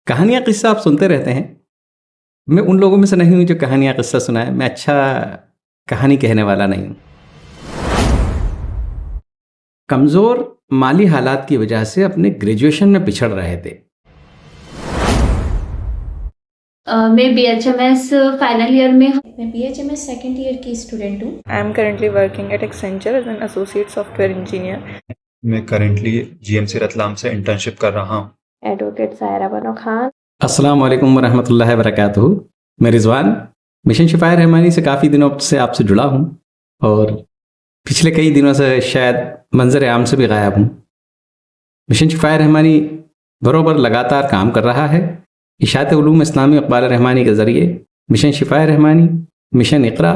कहानियाँ किस्सा आप सुनते रहते हैं। मैं उन लोगों में से नहीं हूँ जो कहानियाँ किस्सा सुनाए। मैं अच्छा कहानी कहने वाला नहीं हूँ। कमज़ोर माली हालात की वजह से अपने ग्रेजुएशन में पिछड़ रहे थे। मैं BHMS फाइनल ईयर में हूँ। मैं BHMS सेकेंड ईयर की स्टूडेंट हूँ। I am currently working at Accenture as an associate software engineer. मैं करंटली GMC रतलाम से इंटर्नशिप कर रहा हूँ। एडवोकेट सायरा बनो खान। अस्सलाम वालेकुम वरहमतुल्लाहि वबरकातुहू। मैं रिजवान मिशन शिफाए रहमानी से काफ़ी दिनों से आपसे जुड़ा हूँ और पिछले कई दिनों से शायद मंजर आम से भी गायब हूँ। मिशन शिफाए रहमानी बरोबर लगातार काम कर रहा है। इशाअत उलूम इस्लामी इक़बाल रहमानी के ज़रिए मिशन शिफाए रहमानी, मिशन इक़रा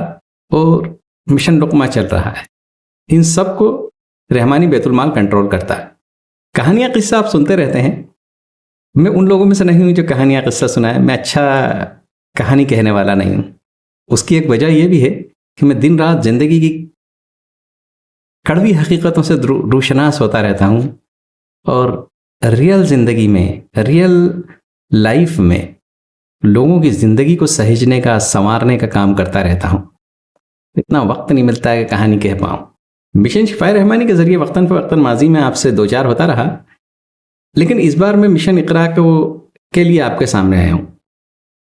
और मिशन लुक़मा चल रहा है। इन सब को रहमानी बैतुल-माल कंट्रोल करता है। कहानियाँ किस्सा आप सुनते रहते हैं। मैं उन लोगों में से नहीं हूँ जो कहानियाँ किस्सा सुनाए। मैं अच्छा कहानी कहने वाला नहीं हूँ। उसकी एक वजह यह भी है कि मैं दिन रात ज़िंदगी की कड़वी हकीकतों से रूशनास होता रहता हूँ और रियल ज़िंदगी में, रियल लाइफ में लोगों की ज़िंदगी को सहेजने का, संवारने का काम करता रहता हूँ। इतना वक्त नहीं मिलता है कि कहानी कह पाऊँ। मिशन शिफाए रहमानी के ज़रिए वक्तन फ़वक्तन माजी में आपसे दो चार होता रहा, लेकिन इस बार मैं मिशन इक़रा के लिए आपके सामने आया हूँ।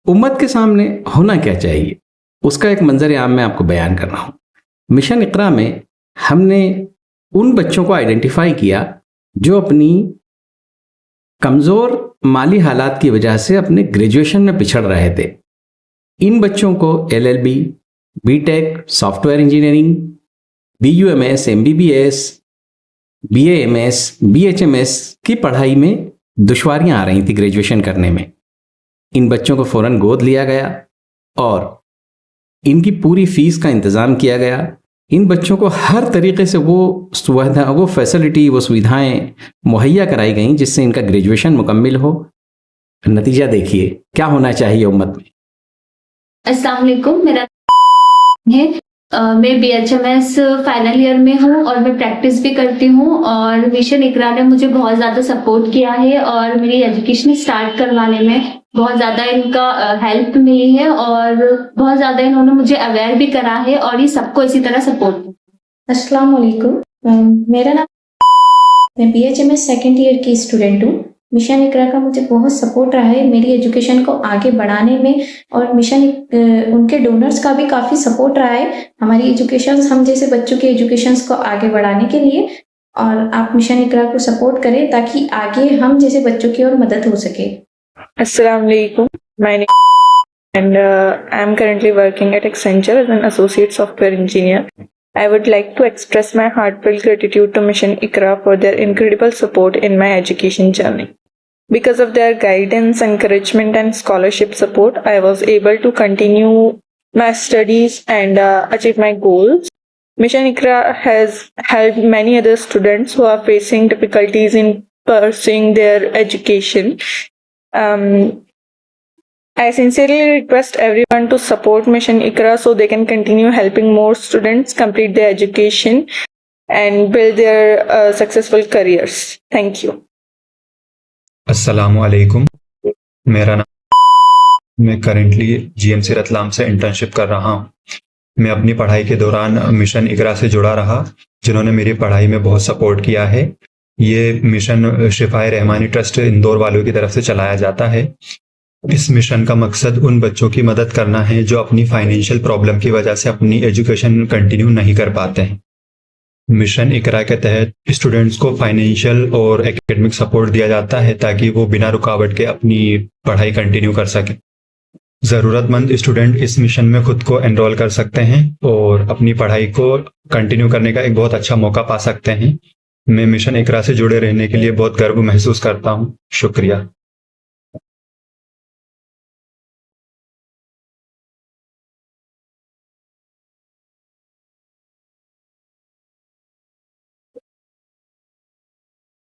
उम्मत के सामने होना क्या चाहिए, उसका एक मंजर आम मैं आपको बयान कर रहा हूँ। मिशन इक़रा में हमने उन बच्चों को आइडेंटिफाई किया जो अपनी कमज़ोर माली हालात की वजह से अपने ग्रेजुएशन में पिछड़ रहे थे। इन बच्चों को LLB, BTech, software engineering, BUMS, MBBS, BAMS, BHMS की पढ़ाई में दुश्वारियां आ रही थी ग्रेजुएशन करने में। इन बच्चों को फ़ौरन गोद लिया गया और इनकी पूरी फीस का इंतज़ाम किया गया। इन बच्चों को हर तरीके से वो फैसिलिटी, वो सुविधाएं मुहैया कराई गई जिससे इनका ग्रेजुएशन मुकम्मिल हो। नतीजा देखिए क्या होना चाहिए उम्मत में। अस्सलाम वालेकुम, मेरा है मैं BHMS फाइनल ईयर में हूँ और मैं प्रैक्टिस भी करती हूँ और मिशन इक़रा ने मुझे बहुत ज़्यादा सपोर्ट किया है और मेरी एजुकेशन स्टार्ट करवाने में बहुत ज़्यादा इनका हेल्प मिली है और बहुत ज़्यादा इन्होंने मुझे अवेयर भी करा है और ये सबको इसी तरह सपोर्ट। अस्सलाम वालेकुम, मेरा नाम, मैं BHMS सेकेंड ईयर की स्टूडेंट हूँ। मिशन इक़रा का मुझे बहुत सपोर्ट रहा है मेरी एजुकेशन को आगे बढ़ाने में और उनके डोनर्स का भी काफ़ी सपोर्ट रहा है हमारी एजुकेशन, हम जैसे बच्चों के एजुकेशंस को आगे बढ़ाने के लिए। और आप मिशन इक़रा को सपोर्ट करें ताकि आगे हम जैसे बच्चों की और मदद हो सके। Assalamu alaikum. My name and I am currently working at Accenture as an associate software engineer. I would like to express my heartfelt gratitude to Mission Iqra for their incredible support in my education journey. Because of their guidance, encouragement, and scholarship support, I was able to continue my studies and achieve my goals. Mission Iqra has helped many other students who are facing difficulties in pursuing their education. I sincerely request everyone to support Mission Iqra so they can continue helping more students complete their education and build their successful careers. Thank you. अस्सलामु अलैकुम, मेरा नाम, मैं currently GMC Ratlam से internship कर रहा हूँ। मैं अपनी पढ़ाई के दौरान मिशन इक़रा से जुड़ा रहा, जिन्होंने मेरी पढ़ाई में बहुत सपोर्ट किया है। ये मिशन शिफाए रहमानी ट्रस्ट इंदौर वालों की तरफ से चलाया जाता है। इस मिशन का मकसद उन बच्चों की मदद करना है जो अपनी फाइनेंशियल प्रॉब्लम की वजह से अपनी एजुकेशन कंटिन्यू नहीं कर पाते हैं। मिशन इक़रा के तहत स्टूडेंट्स को फाइनेंशियल और एकेडमिक सपोर्ट दिया जाता है ताकि वो बिना रुकावट के अपनी पढ़ाई कंटिन्यू कर सकें। ज़रूरतमंद स्टूडेंट इस मिशन में खुद को एनरोल कर सकते हैं और अपनी पढ़ाई को कंटिन्यू करने का एक बहुत अच्छा मौका पा सकते हैं। मैं मिशन इक़रा से जुड़े रहने के लिए बहुत गर्व महसूस करता हूँ। शुक्रिया।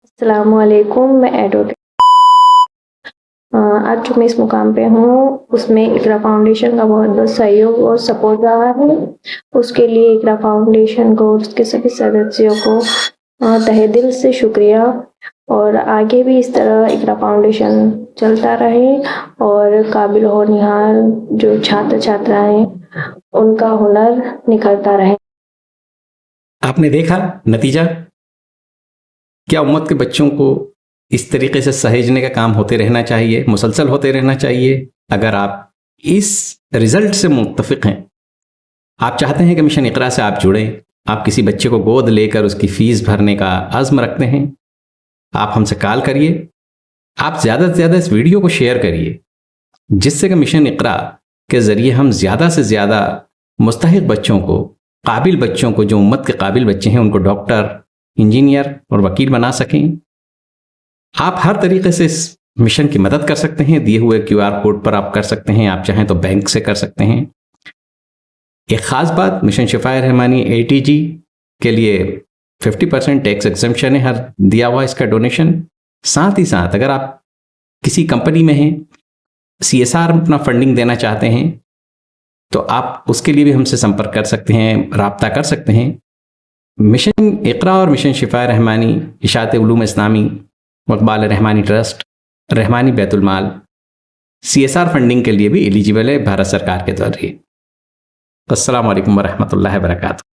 अस्सलाम वालेकुम, मैं एडवोकेट, आज जो मैं इस मुकाम पे हूँ उसमें इक़रा फाउंडेशन का बहुत बहुत सहयोग और सपोर्ट रहा है। उसके लिए इक़रा फाउंडेशन को, उसके सभी सदस्यों को तहे दिल से शुक्रिया और आगे भी इस तरह इकरा फाउंडेशन चलता रहे और काबिल होनहार जो छात्र छात्राएं उनका हुनर निखरता रहे। आपने देखा नतीजा, क्या उम्मत के बच्चों को इस तरीके से सहेजने का काम होते रहना चाहिए, मुसलसल होते रहना चाहिए। अगर आप इस रिजल्ट से मुत्तफिक हैं, आप चाहते हैं कि मिशन इकरा से आप जुड़ें, आप किसी बच्चे को गोद लेकर उसकी फ़ीस भरने का अज़्म रखते हैं, आप हमसे कॉल करिए। आप ज़्यादा से ज़्यादा इस वीडियो को शेयर करिए, जिससे कि मिशन इकरा के ज़रिए हम ज़्यादा से ज़्यादा मुस्तहिक बच्चों को, काबिल बच्चों को, जो उम्मत के काबिल बच्चे हैं, उनको डॉक्टर, इंजीनियर और वकील बना सकें। आप हर तरीके से इस मिशन की मदद कर सकते हैं। दिए हुए QR कोड पर आप कर सकते हैं, आप चाहें तो बैंक से कर सकते हैं। एक ख़ास बात, मिशन शिफाए रहमानी ATG के लिए 50% टैक्स एग्जम्पशन है हर दिया हुआ इसका डोनेशन। साथ ही साथ अगर आप किसी कंपनी में हैं, CSR में अपना फंडिंग देना चाहते हैं, तो आप उसके लिए भी हमसे संपर्क कर सकते हैं, राब्ता कर सकते हैं। मिशन इकरा और मिशन शिफाए रहमानी, इशाअत उलूम इस्लामी, इक़बाल रहमानी ट्रस्ट, रहमानी बैतुल माल CSR फंडिंग के लिए भी एलिजिबल है भारत सरकार के द्वारा। अस्सलामु अलैकुम वरहमतुल्लाहि वबरकातुहू।